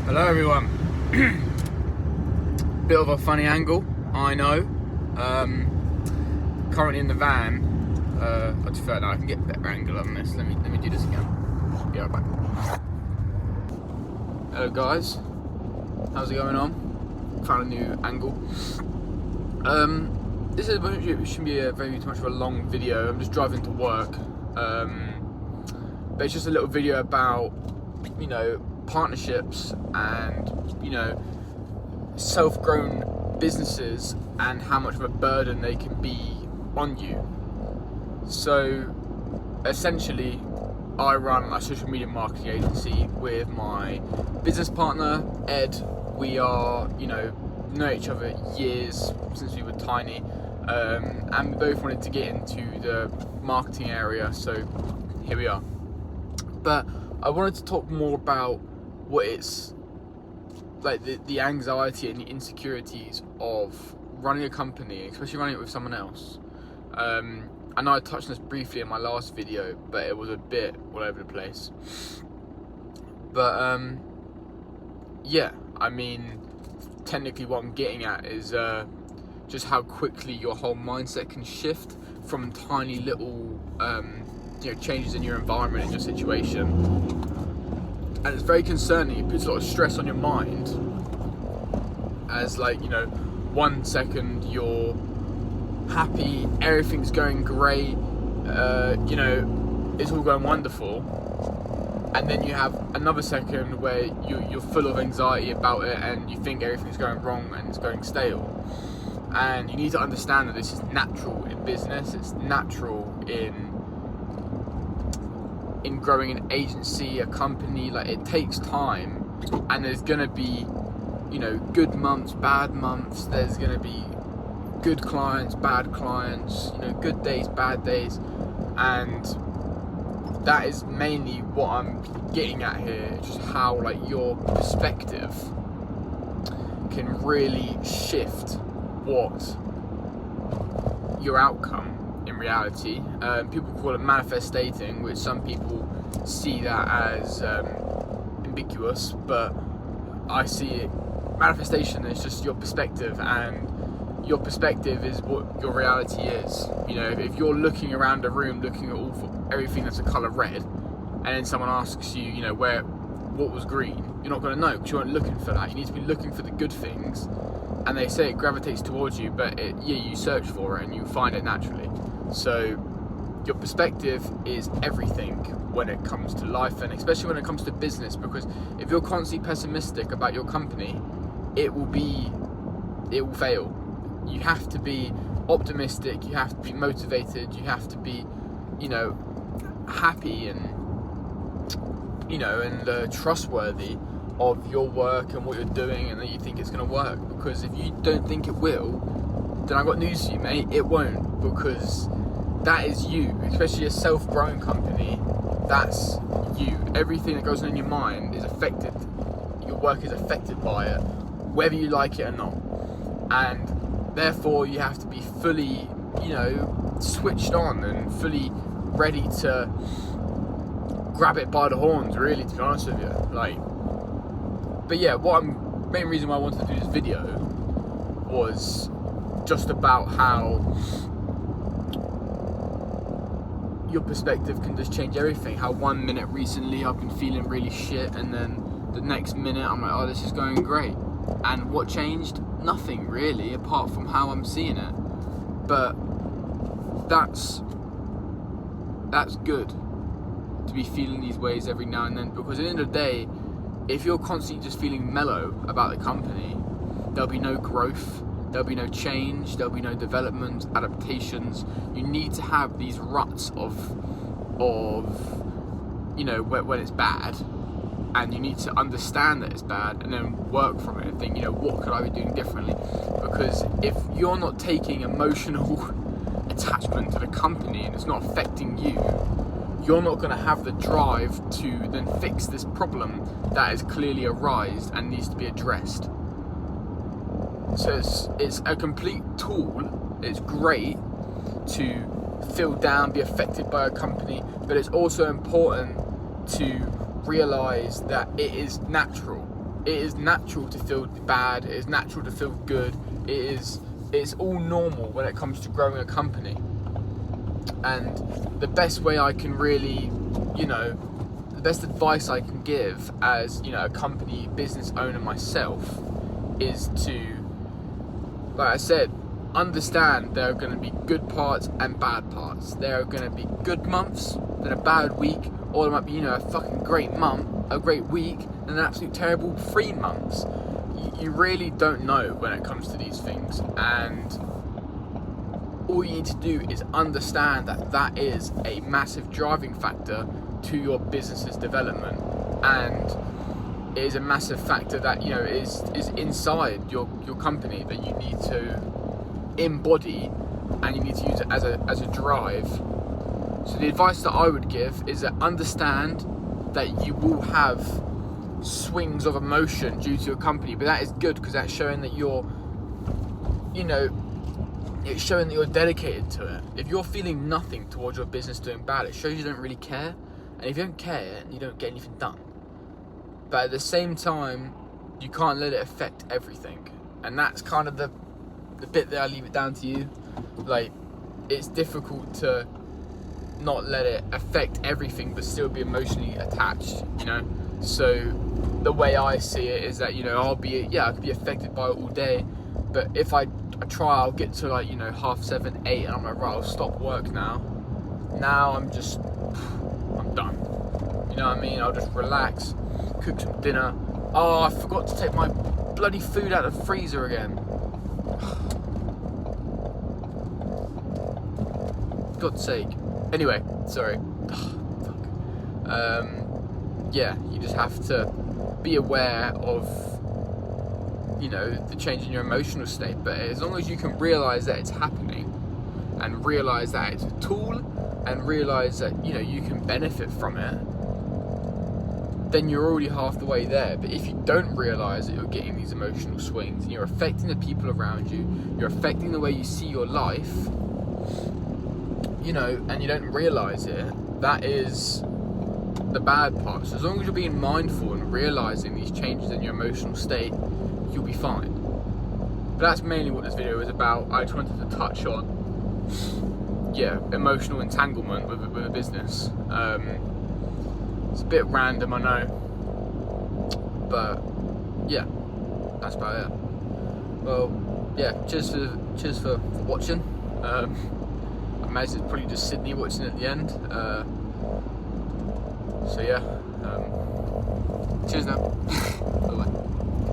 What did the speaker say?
Hello everyone. Bit of a funny angle, I know. Currently in the van. I just felt like I can get a better angle on this. Let me do this again. Be right back. Hello guys. How's it going on? Found a new angle. This shouldn't be very much of a long video. I'm just driving to work. But it's just a little video about, partnerships and, self-grown businesses and how much of a burden they can be on you. So, essentially, I run a social media marketing agency with my business partner, Ed. We are, know each other years since we were tiny. And we both wanted to get into the marketing area, so here we are. But I wanted to talk more about what it's like, the anxiety and the insecurities of running a company, especially running it with someone else. I know I touched on this briefly in my last video, but it was a bit all over the place. But technically what I'm getting at is just how quickly your whole mindset can shift from tiny little changes in your environment and your situation. And it's very concerning. It puts a lot of stress on your mind as 1 second you're happy, everything's going great, it's all going wonderful, and then you have another second where you're full of anxiety about it and you think everything's going wrong and it's going stale. And you need to understand that this is natural in business, it's natural in growing an agency, a company. It takes time, and there's gonna be good months, bad months. There's gonna be good clients, bad clients, good days, bad days, and that is mainly what I'm getting at here. Just how your perspective can really shift what your outcome in reality. People call it manifestating, which some people see that as ambiguous, but I see it, manifestation is just your perspective, and your perspective is what your reality is. If you're looking around a room looking at everything that's a colour red, and then someone asks you, what was green, you're not going to know because you weren't looking for that. You need to be looking for the good things, and they say it gravitates towards you, but you search for it and you find it naturally. So your perspective is everything when it comes to life, and especially when it comes to business, because if you're constantly pessimistic about your company, it will fail. You have to be optimistic, you have to be motivated, you have to be, happy and, trustworthy of your work and what you're doing, and that you think it's going to work. Because if you don't think it will, then I've got news for you, mate, it won't, because that is you. Especially a self-grown company, that's you. Everything that goes on in your mind is affected, your work is affected by it, whether you like it or not. And therefore you have to be fully, switched on and fully ready to grab it by the horns, really, to be honest with you. But yeah, main reason why I wanted to do this video was just about how your perspective can just change everything. How 1 minute recently I've been feeling really shit, and then the next minute I'm like, oh, this is going great. And what changed? Nothing really, apart from how I'm seeing it. But that's good to be feeling these ways every now and then, because at the end of the day, if you're constantly just feeling mellow about the company, there'll be no growth, there'll be no change, there'll be no development, adaptations. You need to have these ruts of when it's bad, and you need to understand that it's bad and then work from it and think, what could I be doing differently? Because if you're not taking emotional attachment to the company and it's not affecting you, you're not going to have the drive to then fix this problem that has clearly arisen and needs to be addressed. So it's a complete tool. It's great to feel down, be affected by a company, but it's also important to realize that it is natural. it is natural to feel bad, it is natural to feel good, it's all normal when it comes to growing a company. And the best way I can really, the best advice I can give as, a company business owner myself is to, like I said, understand there are going to be good parts and bad parts. There are going to be good months, then a bad week, or there might be, a fucking great month, a great week, and an absolute terrible 3 months. You really don't know when it comes to these things, and all you need to do is understand that is a massive driving factor to your business's development, and it is a massive factor that is inside your company that you need to embody, and you need to use it as a drive. So the advice that I would give is that understand that you will have swings of emotion due to your company, but that is good because that's showing that it's showing that you're dedicated to it. If you're feeling nothing towards your business doing bad, it shows you don't really care. And if you don't care, you don't get anything done. But at the same time, you can't let it affect everything. And that's kind of the bit that I leave it down to you. Like, it's difficult to not let it affect everything but still be emotionally attached, So the way I see it is that, I could be affected by it all day, but if I try, I'll get to 7:30, 8, and I'm like, right, I'll stop work now. Now I'm done. You know what I mean? I'll just relax, cook some dinner. Oh, I forgot to take my bloody food out of the freezer again. God's sake. Anyway, sorry. You just have to be aware of the change in your emotional state, but as long as you can realise that it's happening and realise that it's a tool and realise that you can benefit from it, then you're already half the way there. But if you don't realise that you're getting these emotional swings and you're affecting the people around you, you're affecting the way you see your life, and you don't realise it, that is the bad part. So as long as you're being mindful and realising these changes in your emotional state, you'll be fine. But that's mainly what this video is about. I just wanted to touch on emotional entanglement with a business. It's a bit random, I know, but that's about it. Well, cheers for watching. I imagine it's probably just Sydney watching at the end. Cheers now.